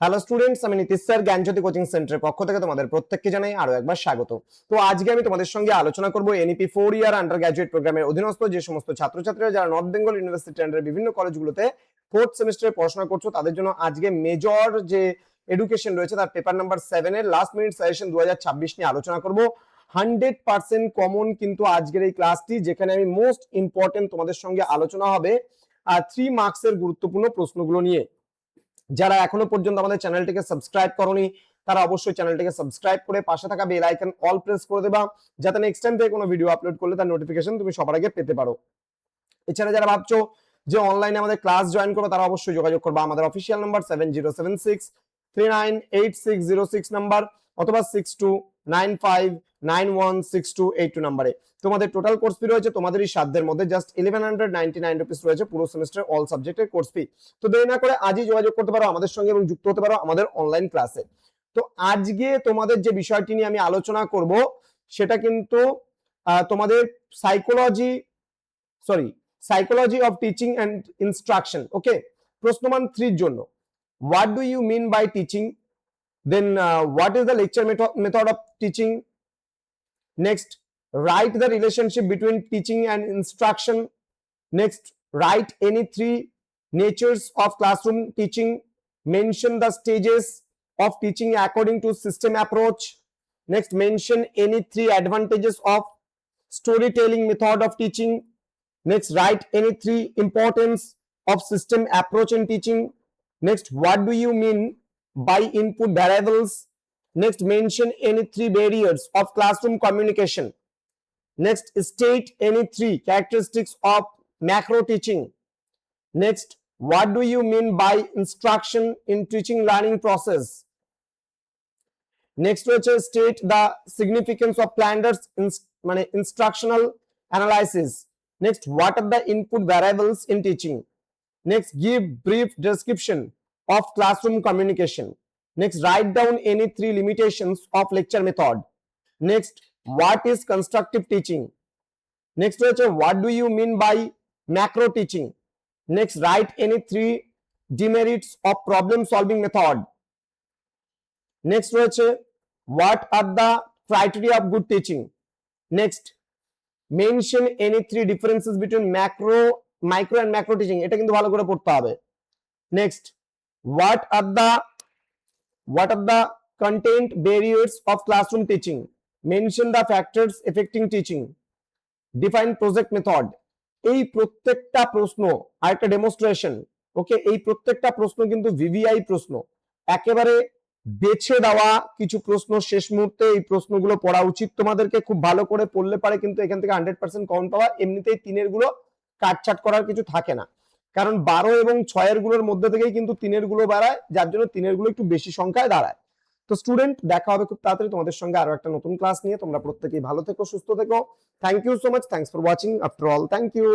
Hello students, আমি Nitish sir জ্ঞানজ্যোতি coaching সেন্টারের পক্ষ থেকে তোমাদের প্রত্যেককে জানাই আরো একবার স্বাগত। তো আজকে আমি তোমাদের সঙ্গে আলোচনা করব এনইপি 4 ইয়ার আন্ডার গ্র্যাজুয়েট প্রোগ্রামের অধীনস্থ যে সমস্ত ছাত্রছাত্রীরা যারা নর্থ বেঙ্গল ইউনিভার্সিটি আন্ডার বিভিন্ন কলেজগুলোতে ফোর্থ সেমিস্টারে পড়াশোনা করছো তাদের জন্য আজকে মেজর যে এডুকেশন রয়েছে তার পেপার নাম্বার 7 এর লাস্ট মিনিট সাজেশন 2026 নিয়ে আলোচনা করব। 100% কমন কিন্তু আজকের এই ক্লাসটি, যেখানে আমি মোস্ট ইম্পর্টেন্ট তোমাদের সঙ্গে আলোচনা হবে 3 মার্কসের গুরুত্বপূর্ণ প্রশ্নগুলো নিয়ে। যারা এখনো পর্যন্ত আমাদের চ্যানেলটিকে সাবস্ক্রাইব করনি তারা অবশ্যই চ্যানেলটিকে সাবস্ক্রাইব করে পাশে থাকা বেল আইকন অল প্রেস করে দেবা, যাতে নেক্সট টাইম থেকে কোনো ভিডিও আপলোড করলে তার নোটিফিকেশন তুমি সবার আগে পেতে পারো। এছাড়া যারা ভাবছো যে অনলাইনে আমাদের ক্লাস জয়েন করো তারা অবশ্যই যোগাযোগ করবা আমাদের অফিসিয়াল নাম্বার 7076398606 নাম্বার অথবা 6295916282 নাম্বারে। তোমাদের টোটাল কোর্স ফি রয়েছে তোমাদেরই সাধ্যের মধ্যে জাস্ট 1199 রুপিস রয়েছে পুরো সেমিস্টার অল সাবজেক্টের কোর্স ফি। তো দেরি না করে আজই যোগাযোগ করতে পারো আমাদের সঙ্গে এবং যুক্ত হতে পারো আমাদের অনলাইন ক্লাসে। তো আজকে তোমাদের যে বিষয়টি নিয়ে আমি আলোচনা করব সেটা কিন্তু তোমাদের psychology of teaching and instruction. Okay, প্রশ্নমান 3 এর জন্য what do you mean by teaching, then what is the lecture method of teaching, next write the relationship between teaching and instruction, next write any 3 natures of classroom teaching, mention the stages of teaching according to system approach, next mention any 3 advantages of storytelling method of teaching, next write any 3 importance of system approach in teaching, next what do you mean by input variables, next mention any 3 barriers of classroom communication, next state any 3 characteristics of macro teaching, next what do you mean by instruction in teaching learning process, next state the significance of Plander's instructional analysis, next what are the input variables in teaching, next give brief description of classroom communication, next write down any 3 limitations of lecture method, next what is constructive teaching, next what do you mean by macro teaching, next write any 3 demerits of problem solving method, next what are the criteria of good teaching, next mention any 3 differences between micro and macro teaching, এটা কিন্তু ভালো করে পড়তে হবে, next what are the content barriers of classroom teaching, mention the factors affecting teaching, define project method। এই প্রত্যেকটা প্রশ্ন আর একটা ডেমনস্ট্রেশন। ওকে, এই প্রত্যেকটা প্রশ্ন কিন্তু ভিভিআই প্রশ্ন, একেবারে বেছে দেওয়া কিছু প্রশ্ন শেষ মুহূর্তে এই প্রশ্নগুলো পড়া উচিত তোমাদেরকে। খুব ভালো করে পড়লে পারে কিন্তু এখান থেকে 100% কমন পাওয়া। এমনিতেই 3 এর গুলো কাটছাট করার কিছু থাকে না, কারণ 12 এবং 6 এর গুলোর মধ্যে থেকেই কিন্তু 3 এর গুলো বাড়ায়, যার জন্য 3 এর গুলো একটু বেশি সংখ্যায় দাঁড়ায়। তো স্টুডেন্ট, দেখা হবে খুব তাড়াতাড়ি তোমাদের সঙ্গে আরো একটা নতুন ক্লাস নিয়ে। তোমরা প্রত্যেকেই ভালো থেকো, সুস্থ থেকো। Thank you so much, thanks for watching after all, thank you.